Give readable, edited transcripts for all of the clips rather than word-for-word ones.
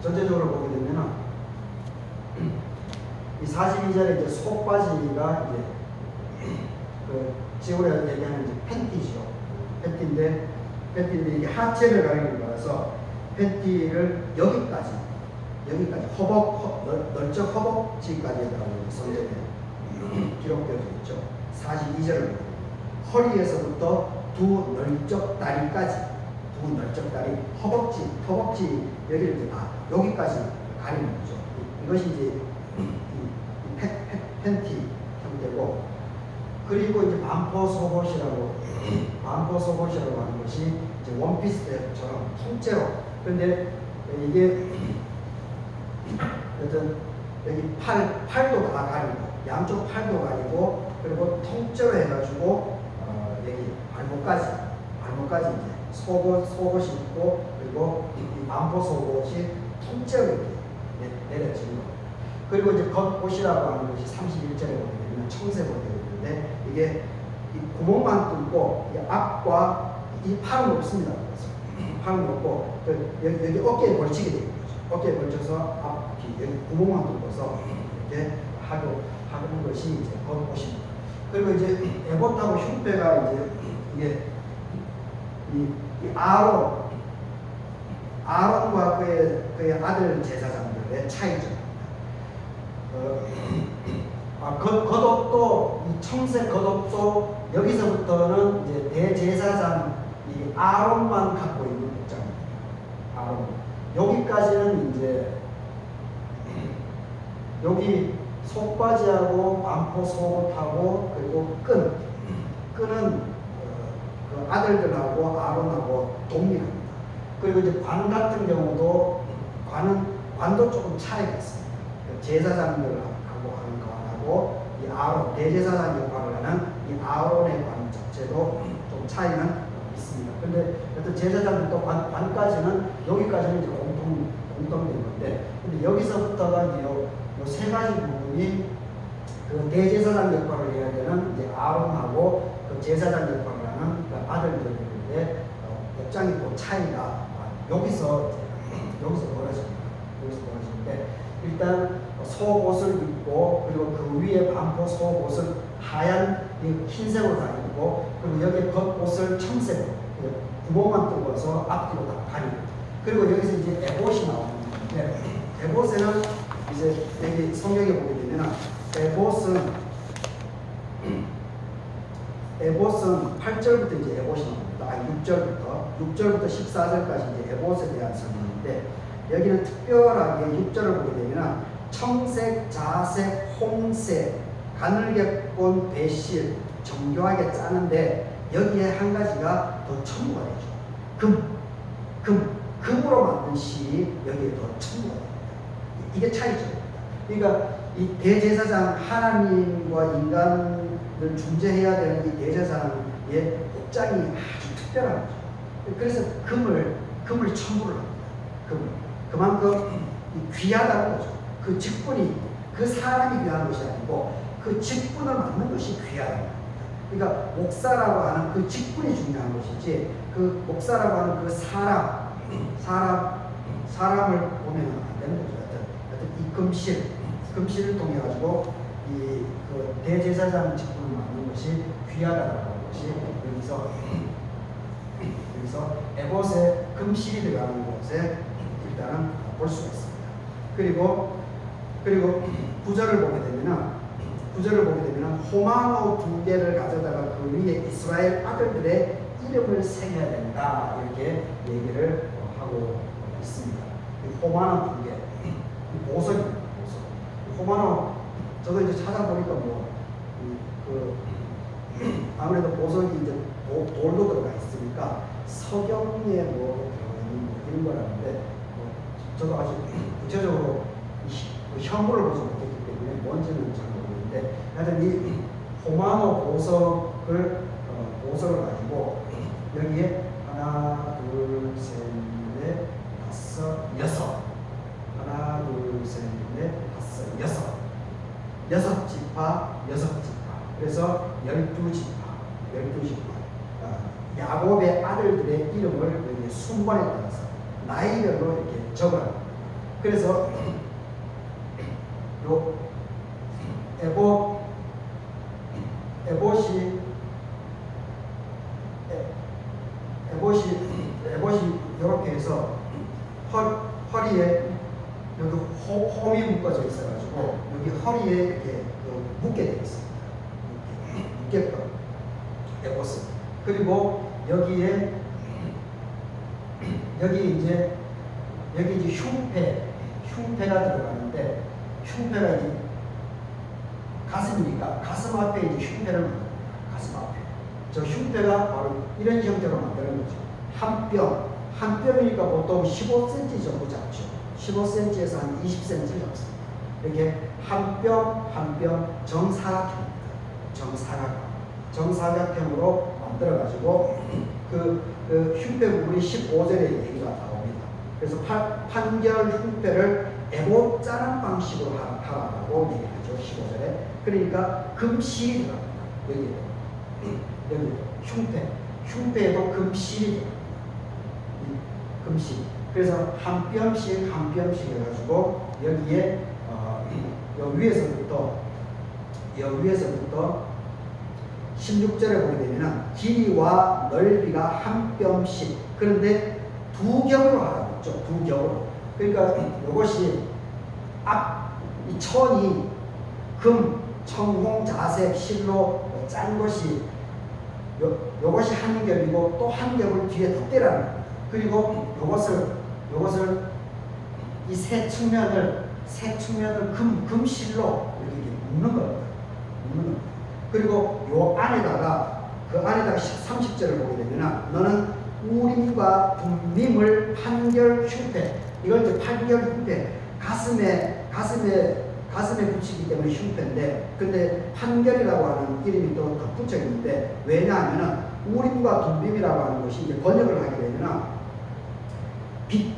전체적으로 보게 되면은 이 42절에 이제 속바지가 이제 지금 우리가 얘기하는 이제 팬티죠. 팬티인데 이게 하체를 가리는 거라서 팬티를 여기까지 넓적 허벅지까지 해달라고 성경에 기록되어 있죠. 42절을 허리에서부터 두 넓적 다리까지, 두 넓적 다리, 허벅지 여기를 이제 다 여기까지 가리는 거죠. 이것이 이제 팬티 형태고, 그리고 이제 반포 속옷이라고 하는 것이 이제 원피스처럼 통째로. 그런데 이게 어떤 여기 팔도 다 가리고, 양쪽 팔도 가리고, 그리고 통째로 해가지고 여기 발목까지 이제 속옷이 있고, 그리고 이 반포 속옷이 통째로 이렇게 내려지는 거. 그리고 이제 겉옷이라고 하는 것이 31절에 보게 되면 청색으로 되어 있는데, 이게 이 구멍만 뚫고 이 앞과 이 팔은 없습니다. 그래서 팔은 없고 여기 어깨에 걸치게 되는 거죠. 어깨에 걸쳐서 앞 여기 구멍만 뚫고서 이렇게 하는 것이 이제 겉옷입니다. 그리고 이제 에봇하고 흉배가 이제 이게 이 아론과 그의 아들 제사장들의 차이죠. 겉옷도 이 청색 겉옷도 여기서부터는 이제 대제사장 이 아론만 갖고 있는 복장입니다. 아론. 여기까지는 이제 여기 속바지하고 반포 속옷하고 그리고 끈은 그 아들들하고 아론하고 동일합니다. 그리고 이제 관 같은 경우도 관도 조금 차이가 있습니다. 제사장들하고 하는 관하고 이 아론 대제사장 역할을 하는 이 아론의 관 자체도 좀 차이는 있습니다. 그런데 어떤 제사장들도 관까지는 여기까지는 이제 공통된 건데, 근데 여기서부터가 이제 요 세 가지 부분이 그 대제사장 역할을 해야 되는 이제 아론하고 그 제사장 역할을 하는 그 아들들인데 복장이 또 차이가 여기서 벌어지는데, 일단 속옷을 입고, 그리고 그 위에 반포 속옷을 하얀 흰색으로 가리고, 그리고 여기 겉옷을 청색으로 구멍만 뚫어서 앞뒤로 다 가리고, 그리고 여기서 이제 에봇이 나오는 건데, 에봇에는 이제 여기 성경에 보게 되면 에봇은 8절부터 이제 에봇이 나옵니다. 6절부터 14절까지 이제 에봇에 대한 설명인데, 여기는 특별하게 6절을 보게 되면 청색, 자색, 홍색, 가늘게 꼰 배실, 정교하게 짜는데, 여기에 한 가지가 더 첨부가 되죠. 금으로 만든 실이 여기에 더 첨부가 됩니다. 이게 차이죠. 그러니까 이 대제사장, 하나님과 인간을 중재해야 되는 이 대제사장의 복장이 아주 특별한 거죠. 그래서 금을 첨부를 합니다. 그만큼 귀하다는 거죠. 그 직분이, 그 사람이 귀한 것이 아니고 그 직분을 맡는 것이 귀하다는 겁니다. 그러니까 목사라고 하는 그 직분이 중요한 것이지, 그 목사라고 하는 그 사람을 보면 안 되는 거죠. 이 금실을 통해 가지고 그 대제사장 직분을 맡는 것이 귀하다라는 것이 여기서 에봇에 금실이 들어가는 곳에 일단은 볼 수가 있습니다. 그리고 9절을 보게 되면 호마노 2개를 가져다가 그 위에 이스라엘 아들들의 이름을 새겨야 된다, 이렇게 얘기를 하고 있습니다. 호마노 2개, 보석입니다. 호마노, 저도 이제 찾아보니까 아무래도 보석이 이제 돌도 들어가 있으니까 석영에 들어있는 이런 거라는데, 저도 아직 구체적으로 그 현물을 보지 못했기 때문에 뭔지는 잘 모르겠는데, 하여튼 이 호마노 보석을 가지고 여기에 하나, 둘, 셋, 넷, 다섯, 여섯, 하나, 둘, 셋, 넷, 다섯, 여섯 지파. 그래서 12지파. 야곱의 아들들의 이름을 여기 순번에 따라서 나이별로 이렇게 적어요. 그래서 요 에봇이 이렇게 해서 허리에 여기 홈이 묶어져 있어가지고 여기 허리에 이렇게 묶게 되어 있습니다. 묶게끔 에봇은. 그리고 여기 이제 흉패가 들어가는데 흉패가 이제 가슴이니까 가슴 앞에 이제 흉패를 만듭니다. 가슴 앞에. 저 흉패가 바로 이런 형태로 만드는 거죠. 한 뼘이니까 보통 15cm 정도 잡죠. 15cm에서 한 20cm 잡습니다. 이렇게 한 뼘 정사각형입니다. 정사각형으로 만들어가지고 그 흉패 부분이 15절에 얘기가 나옵니다. 그래서 판결 흉패를 에봇 짜는 방식으로 하라고 얘기하죠. 15절에. 그러니까 금실이 들어갑니다. 여기도 흉패에도 금실이 들어갑니다. 금실. 그래서 한 뼘씩 해가지고 여기에 요 위에서부터 16절에 보게 되면 길이와 넓이가 한 뼘씩. 그런데 두 겹으로 하라고 했죠. 두 겹으로. 그러니까 이것이 이 천이 금, 청홍, 자색, 실로 짠 것이 요것이 한 겹이고 또 한 겹을 뒤에 덧대라는 겁니다. 그리고 요것을 이 세 측면을 금실로 이렇게 묶는 겁니다. 그리고 요 안에다가 30절을 보게 되면 너는 우림과 둠밈을 판결 흉패, 이걸 이제 판결 흉패, 가슴에 붙이기 때문에 흉패인데, 근데 판결이라고 하는 이름이 또 덧붙여 있는데, 왜냐하면 우림과 둠밈이라고 하는 것이 이제 번역을 하게 되면 빛,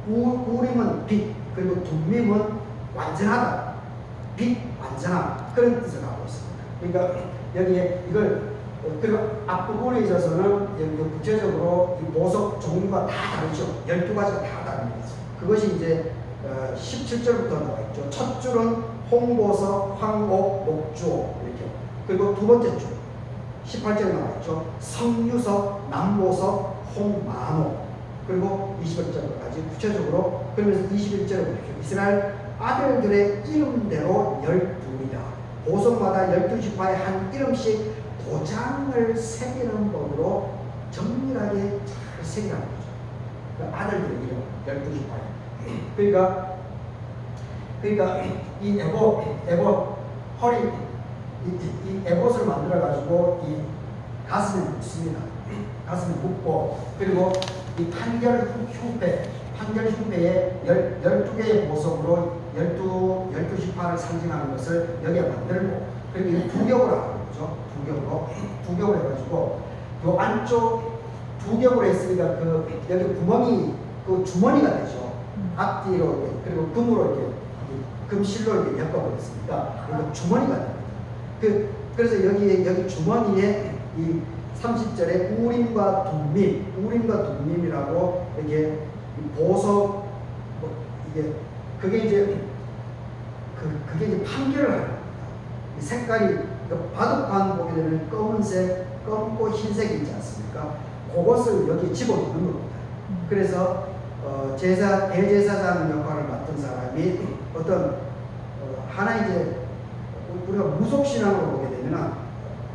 우림은 빛, 그리고 둠밈은 완전하다, 빛, 완전함, 그런 뜻을 갖고 있습니다. 그러니까 여기에 이걸 그리고 앞부분에 있어서는 여기 구체적으로 이 보석 종류가 다 다르죠. 12가지가 다 다릅니다. 그것이 이제 17절부터 나와 있죠. 첫 줄은 홍보석, 황옥, 목주옥 이렇게. 그리고 두 번째 줄 18절에 나와 있죠. 성유석, 남보석, 홍만옥. 그리고 21절까지 구체적으로. 그러면서 21절에 보십시오. 이스라엘 아들들의 이름대로 12이다. 보석마다 12지파에 한 이름씩 도장을 새기는 법으로 정밀하게 잘 새기라는 거죠. 그러니까 아들들의 이름 12지파에. 그러니까 이 에봇 허리 이 에봇을 만들어 가지고 이 가슴에 묶습니다. 가슴에 묶고, 그리고 이 판결 흉패에 12개의 보석으로 12지파를 상징하는 것을 여기에 만들고, 그리고 두 겹으로 하는 거죠. 두 겹으로 해가지고 요 안쪽 두 겹으로 했으니까 여기 구멍이 주머니가 되죠. 앞뒤로 그리고 금으로 이렇게 금실로 이렇게 엮어버렸으니까 이거 주머니가 됩니다. 그래서 여기 주머니에 이 30절에 우림과 둠밈이라고 이렇게 보석 그게 이제 판결을 하는 겁니다. 색깔이 바둑판 보게 되면 검은색, 검고 흰색이 있지 않습니까? 그것을 여기 집어넣는 겁니다. 그래서 대제사장 역할을 맡은 사람이 하나 이제 우리가 무속신앙으로 보게 되면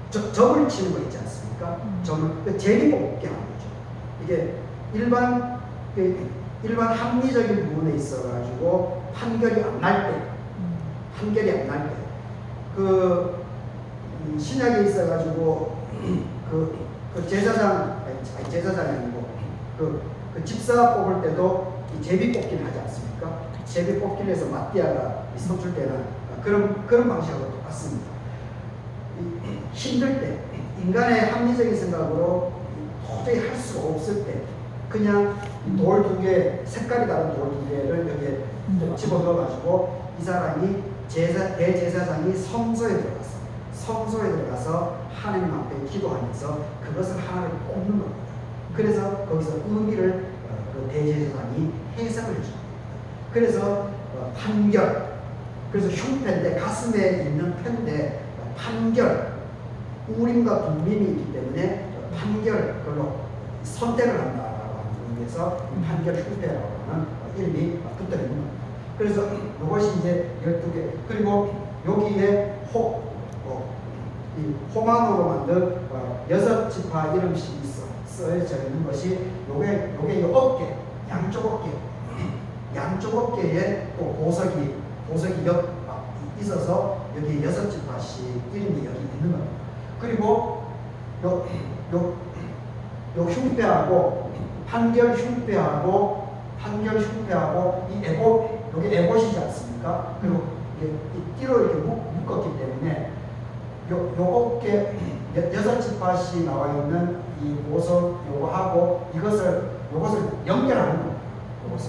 점을 치는 거 있지 않습니까? 점을 제비뽑기 하는 거죠. 이게 일반 합리적인 부분에 있어가지고 판결이 안 날 때, 신약에 있어가지고 제사장이 아니고 집사 뽑을 때도 제비 뽑기를 하지 않습니까? 제비 뽑기를 해서 마띠아가 서줄 때는 그런 방식하고 똑같습니다. 힘들 때, 인간의 합리적인 생각으로 도저히 할 수가 없을 때, 그냥 돌 두 개, 색깔이 다른 돌 두 개를 여기에 집어넣어가지고 이 사람이 대제사장이 성소에 들어가서 하나님 앞에 기도하면서 그것을 하나를 뽑는 겁니다. 그래서 거기서 의미를 대제사장이 해석을 해줍니다. 그래서 판결, 그래서 흉패인데 가슴에 있는 패인데 판결, 우림과 둠림이 있기 때문에 판결, 그걸로 선택을 한다라고 하는 의미에서 판결 흉패라고 하는 이름이 붙어 있는 겁니다. 그래서 이것이 이제 12개, 그리고 여기에 이 호만으로 만든 6지파 이름씩 써져 있는 것이 요게 어깨, 양쪽 어깨에 또 보석이 있어서 여기 6지파씩 이름이 여기 있는 겁니다. 그리고 요 흉패하고 판결 흉패하고 이 요게 에봇이지 않습니까? 그리고 이 띠로 이렇게 묶었기 때문에 요 어깨 6지파씩 나와 있는 이 보석 요거하고 이것을 연결하는 겁니다. 요것을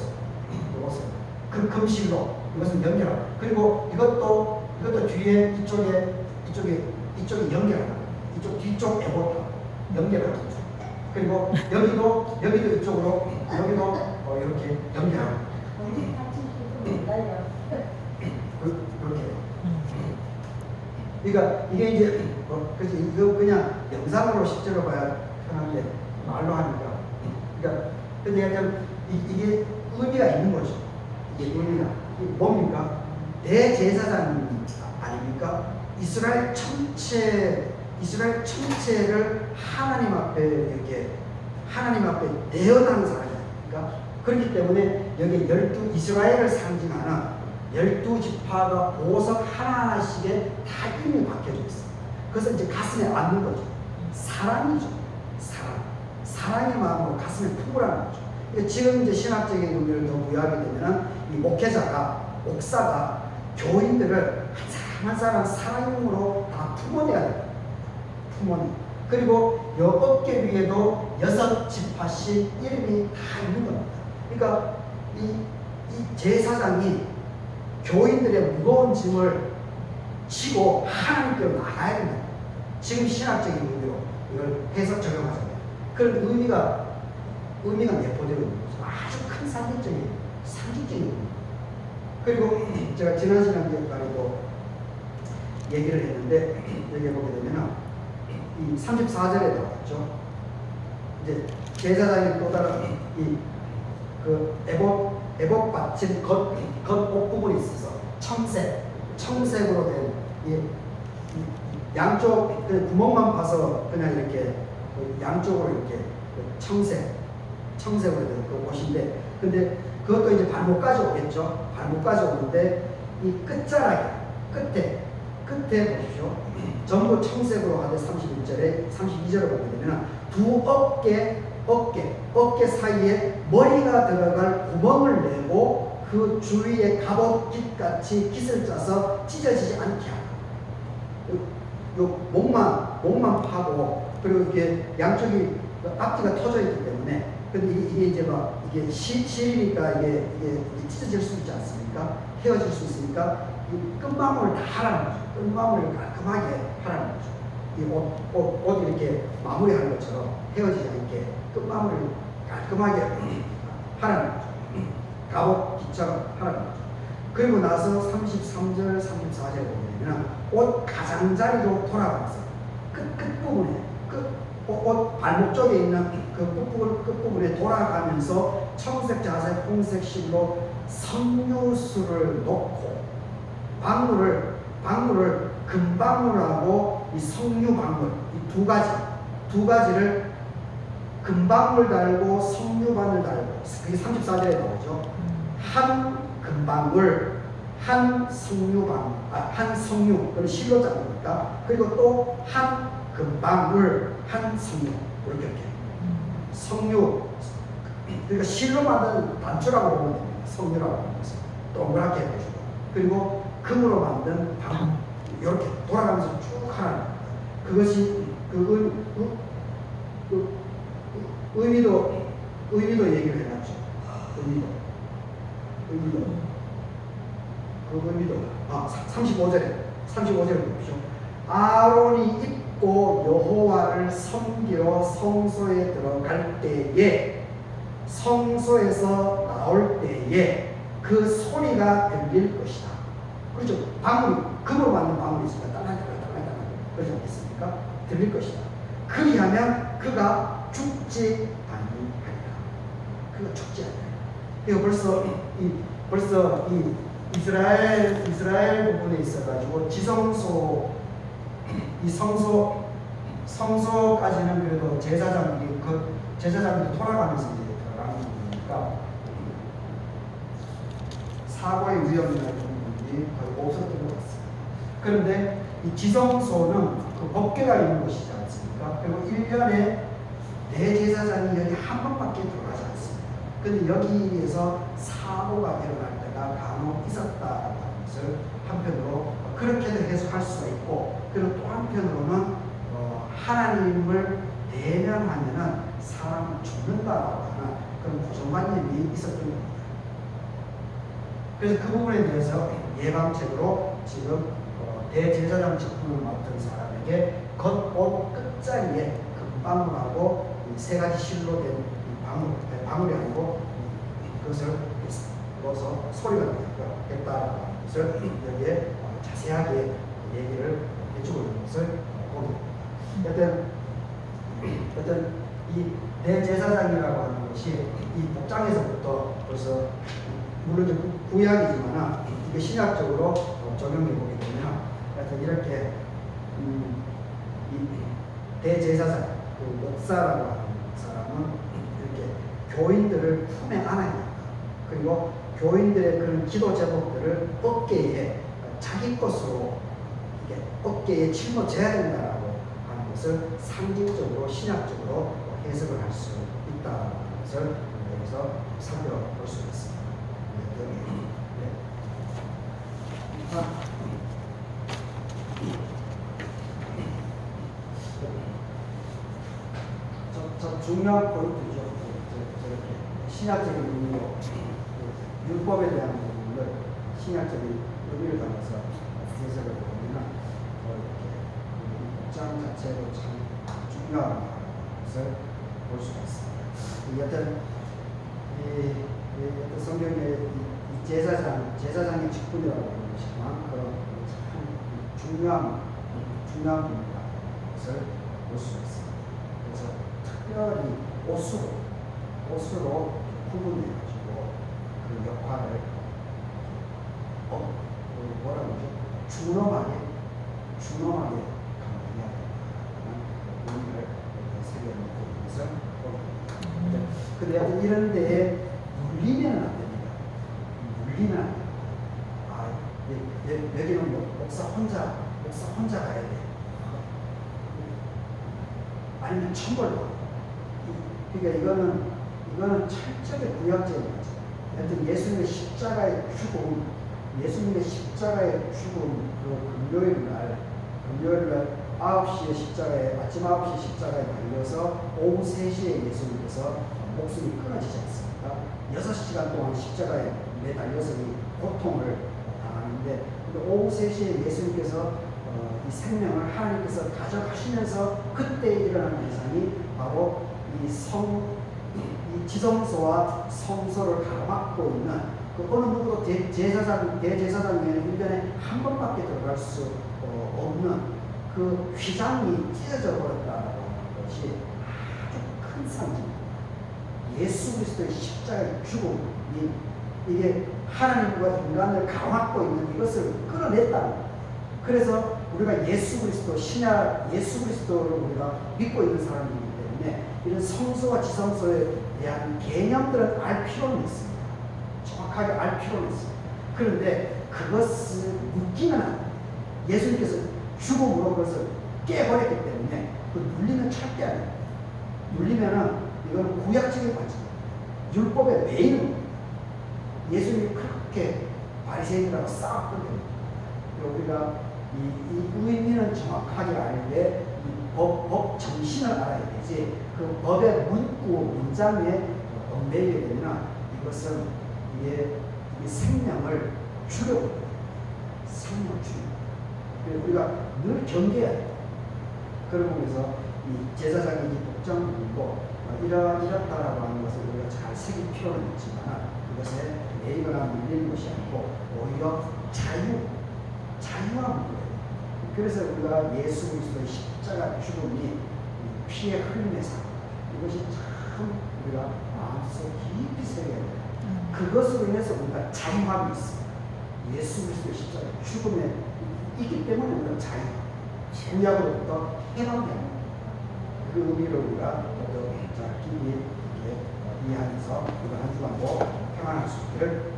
그 금실로 이것을 연결하고, 그리고 이것도 뒤에 이쪽에 연결하는, 이쪽 뒤쪽 에봇하고 연결하는 거죠. 그리고 여기도 이쪽으로 이렇게 연결하고 그렇게. 그러니까 이게 이제 그래서 이거 그냥 영상으로 실제로 봐야 편한데 말로 하니까. 그러니까 근데 약간 이게 의미가 있는 거죠. 이게 의미가 뭡니까? 대제사장 아닙니까? 이스라엘 전체를 하나님 앞에 내어놓은 사람이니까. 그렇기 때문에 여기 12 이스라엘을 상징하는 12지파가 보석 하나하나씩에 다 이름이 박혀져 있어요. 그래서 이제 가슴에 앉는 거죠. 사랑이죠. 사랑의 마음으로 가슴에 품으라는 거죠. 그러니까 지금 이제 신학적인 의미를 더 부여하게 되면은 이 목사가 교인들을 한 사람 사랑으로 다 품어내야 돼요. 그리고 이 어깨 위에도 6지파씩 이름이 다 있는 겁니다. 그러니까 이 제사장이 교인들의 무거운 짐을 지고 하나님께로 나가야 된다. 지금 신학적인 의미로 이걸 해석 적용하잖아요. 그런 의미가 내포되고 있는 거죠. 아주 큰 상징적인 의미. 그리고 제가 지난 시간에도 얘기를 했는데 여기 보게 되면 이 34절에 나왔죠. 이제 제사장이 또 다른 그 에봇 받침 겉 부분이 있어서 청색으로 된 이 양쪽 구멍만 파서 그냥 이렇게 양쪽으로 이렇게 청색으로 된 그 옷인데, 근데 그것도 이제 발목까지 오겠죠. 발목까지 오는데 이 끝에 보십시오. 전부 청색으로 하되 32절을 보게 되면 두 어깨 사이에 머리가 들어갈 구멍을 내고 그 주위에 갑옷깃같이 깃을 짜서 찢어지지 않게 하고, 요 목만 파고, 그리고 이렇게 양쪽이 앞뒤가 터져 있기 때문에, 근데 이게 이제 막 이게 실이니까 이게 찢어질 수 있지 않습니까? 헤어질 수 있으니까 이 끝마무를 다 하라는 거죠. 끝마무를 깔끔하게 하라는 거죠. 이 옷 이렇게 마무리하는 것처럼 헤어지지 않게 끝마무리를 깔끔하게 하라는 거죠. 갑옷깃처럼 하라는 거죠. 그리고 나서 33절, 34절에 보면 옷 가장자리로 돌아가면서 끝부분에 옷 발목 쪽에 있는 그 끝부분에 돌아가면서 청색, 자색, 홍색 실로 석류수를 놓고 방울을 금방울하고 이 석류방울 이 두 가지를 금방울 달고 석류방울 달고, 그게 34절에 나오죠. 한 금방울, 한 석류, 그걸 실로 잡는 거니까. 그리고 또 한 금방울, 한 석류, 이렇게 석류, 그러니까 실로 만든 단추라고 보면 됩니다. 석류라고 하는 것은 동그랗게 해주고, 그리고 금으로 만든 방, 이렇게 돌아가면서 쭉 하는 겁니다. 그것이 의미도 얘기를 해놨죠. 의미도 35절에 보십시오. 아론이 입고 여호와를 섬기러 성소에 들어갈 때에 성소에서 나올 때에 그 소리가 들릴 것이다. 그렇죠? 방울이, 금으로 만든 방울이 있으니까 딸랑딸랑딸랑딸랑 그러지 않겠습니까? 들릴 것이다. 그리하면 그가 죽지 아니하리라. 그가 죽지 아니하리라. 벌써 이 이스라엘 부분에 있어가지고 지성소, 이 성소까지는 그래도 제사장이 돌아가면서 이제 들어가는 거니까 사고의 위험이나 이런 부분이 거의 없었던 것 같습니다. 그런데 이 지성소는 그 법궤가 있는 곳이지 않습니까? 그리고 1년에 대제사장이 여기 한 번밖에 들어가지 않습니다. 근데 여기에서 사고가 일어날 때가 간혹 있었다라는 것을 한편으로 그렇게도 해석할 수가 있고, 그리고 또 한편으로는 하나님을 대면하면은 사람은 죽는다라고 하는 그런 고정관념이 있었던 겁니다. 그래서 그 부분에 대해서 예방책으로 지금 대제사장 직분을 맡은 사람에게 겉옷 끝자리에 금방울하고 세 가지 실로 된 방울이 아니고 그것을 넣어서 소리가 나겠다라는 것을 여기에 자세하게 얘기를 해주고 있는 것을 봅니다. 어떤 이 대제사장이라고 하는 것이 이 복장에서부터 벌써 물론 구약이지만 이게 신약적으로 적용해 보게 되면 하여튼 이렇게 이 대제사장, 그 목사라고 하는 사람은 이렇게 교인들을 품에 안아야 된다. 그리고 교인들의 그런 기도 제목들을 어깨에 자기 것으로 이게 어깨에 짊어져야 된다라고 하는 것을 상징적으로 신약적으로 해석을 할 수 있다는 것을 여기서 살펴볼 수 있습니다. 저 중요한 포인트죠. 저렇게 신학적인 의미로 율법에 대한 부분을 신학적인 의미를 담아서 해석을 보면 이렇게 복장 자체도 참 중요한 것을 볼 수가 있습니다. 여튼 이 성경의 이 제사장의 직분이라고 하는 것이지만 그런 참 중요한 부분이라는 것을 볼 수가 있습니다. 그래서 특별히 옷으로 구분해가지고 그 역할을 뭐라고 하죠? 준엄하게 감당해야 된다는 의미를 새겨놓고 있는 것을 봅니다. 근데 이런 데에 물리면 안 됩니다. 물리면 안 됩니다. 여기는 목사 혼자 가야 돼. 아니면 천벌로. 그러니까 이거는 철저하게 구약적인 거죠. 하여튼 예수님의 십자가의 죽음 그 금요일 날 9시에 아침 9시에 십자가에 달려서 오후 3시에 예수님께서 목숨이 끊어지지 않습니까? 6시간 동안 십자가에 매달려서 이 고통을 당하는데, 오후 3시에 예수님께서 이 생명을 하나님께서 가져가시면서 그때 일어나는 현상이 바로 이 지성소와 성소를 가로막고 있는 그 어느 누구도 대제사장에는 1년에 한 번밖에 들어갈 수 없는 그 휘장이 찢어져 버렸다는 것이 아주 큰 상징입니다. 예수 그리스도의 십자가의 죽음이 이게 하나님과 인간을 가로막고 있는 이것을 끌어냈다는 거예요. 그래서 우리가 예수 그리스도, 신약 예수 그리스도를 우리가 믿고 있는 사람이기 때문에 이런 성소와 지성소에 대한 개념들은 알 필요는 있습니다. 정확하게 알 필요는 있습니다. 그런데 그것을 묶이면 안 됩니다. 예수님께서 죽음으로 그것을 깨버렸기 때문에 그 눌리면 절대 안 됩니다. 눌리면은 이건 구약적인 관점입니다. 율법의 메인은 예수님이 그렇게 바리새인들하고 싸웠거든요. 우리가 이 의미는 정확하게 알되 법 정신을 알아야 되지, 그 법의 문구 문장에 얽매이게 되면 이것은 이게 생명을 죽여버려요. 생명을 죽여버려요. 우리가 늘 경계해야 돼요. 그런 부분에서 이 제사장의 복장도 이렇다라고 하는 것을 우리가 잘 새길 필요는 있지만 그것에 매이거나 밀리는 것이 아니고 오히려 자유함을 누려요. 그래서 우리가 예수 그리스도의 십자가 죽음이 피의 흘림의 삶, 이것이 참 우리가 마음속 깊이 새겨야 돼요. 그것으로 인해서 우리가 자유함이 있습니다. 예수 그리스도의 십자가 죽음에 있기 때문에 우리가 구약으로부터 해방됩니다. 그 의미를 우리가 더더 깊이 이해하면서 이번 한 주간도 평안할 수 있기를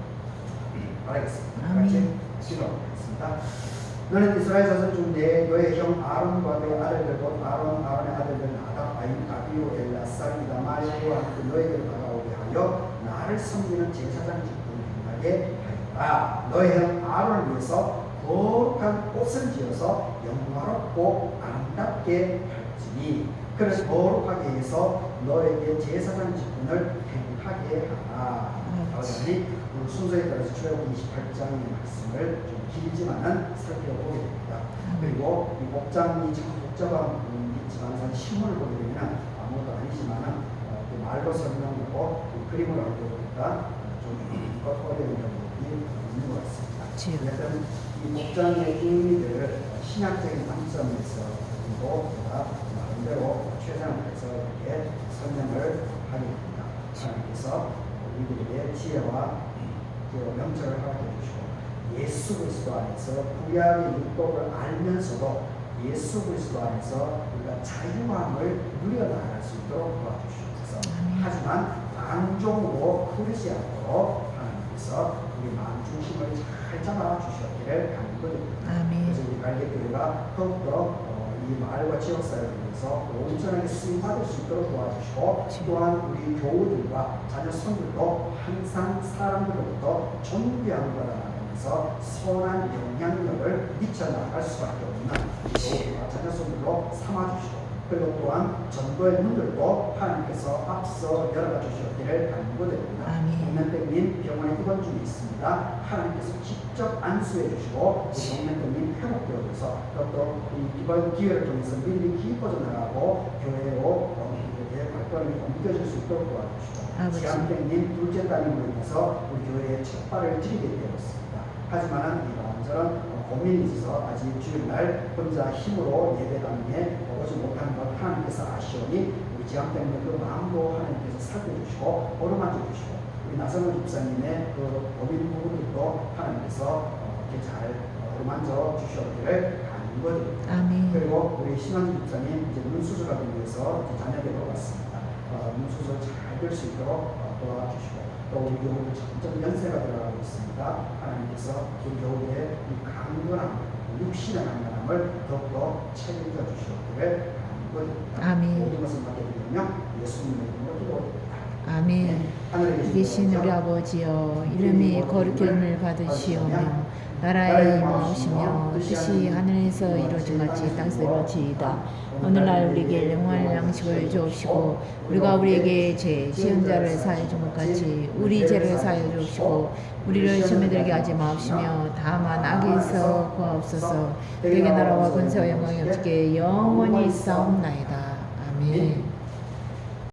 바라겠습니다. 같이 기도하겠습니다. 너는 이스라엘 자손 중 너의 형 아론과 그의 아들들도 아론의 아들들 나답, 아비후, 엘라살, 이다말, 여호와 함께 너에게로 다가오게 하여 나를 섬기는 제사장 직분을 행하게 하였다. 너의 형 아론을 위해서 거룩한 옷을 지어서 영화롭고 아름답게 할지니 그래서 거룩하게 해서 너에게 제사장 직분을 행하게 하라. 아버지 순서에 따라서 출애굽기 28장의 말씀을 좀 길지만은 살펴보게 됩니다. 그리고 이 목장이 참 복잡한 부분이 있지만 사실 신문을 보게 되면 아무것도 아니지만은 말로 설명하고 그림을 알고 보니까 좀 어려운 부분이 있는 것 같습니다. 그래서 이 목장의 의미를 신학적인 관점에서 그리고 나름대로 최선을 다해서 이렇게 설명을 하게 됩니다. 하나님께서 우리들에게 지혜와 명철을 하게 해주시고 예수 그리스도 안에서 구약의 율법을 알면서도 예수 그리스도 안에서 우리가 자유함을 누려나갈 수 있도록 도와주시옵소서. 하지만 방종으로 흐르지 않도록 하나님께서 우리 마음 중심을 잘 잡아주셨기를 간구드립니다. 그래서 우리 갈개교회가 더욱더 이 마을과 지역사회를 위해서 온전하게 쓰임받을 수 있도록 도와주시고 또한 우리 교우들과 자녀 손들도 항상 사람들로부터 존귀함을 받아나가면서 선한 영향력을 미쳐나갈 수밖에 없는 교우들과 자녀 손들로 삼아주시고 그리고 또한 전도의 문들도 하나님께서 앞서 열어가 주셨기를 간구드립니다. 동면병님 병원에 입원 중에 있습니다. 하나님께서 직접 안수해 주시고 동면병님 회복되어서 또 이번 기회를 통해서 믿음이 깊어져 나가고 교회로 발걸음이 옮겨질 수 있도록 도와주시고 지암병님 둘째 따님으로 인해서 우리 교회에 첫 발을 들이게 되었습니다. 하지만 이런저런 고민이 있어서 아직 주일날 혼자 힘으로 예배당에 오지 못하는 것 하나님께서 아시오니 우리 지향 때문에 그 마음도 하나님께서 살펴주시고 어루만져 주시고 우리 나성훈 집사님의 그 고민 부분들도 하나님께서 이렇게 잘 어루만져 주시기를 간구드립니다. 그리고 우리 신원진 집사님 이제 눈 수술하기 위해서 자녀들로 왔습니다. 눈 수술 잘 될 수 있도록 도와주시고 또 우리 교우들 점점 연세가 들어가고 있습니다. 하나님께서 우리 교우의 이 강건함, 육신의 강건함을 더욱더 책임져 주시기를 간구드립니다. 모든 것을 맡겨드리며 예수님의 이름으로 기도드립니다. 아멘. 계신 우리 아버지여, 이름이 거룩히 여김을 받으시오며 나라의 임하오시며 뜻이 하늘에서 이루어진같이 땅에서 이루어지이다. 오늘날 우리에게 영원한 양식을 주옵시고 우리가 우리에게 죄 지은 자를 사하여 준 것 같이 우리 죄를 사하여 주옵시고 우리를 시험에 들게 하지 마옵시며 다만 악에서 구하옵소서. 내게 나라와 권세와 영광이 없게 영원히 있사옵나이다. 아멘.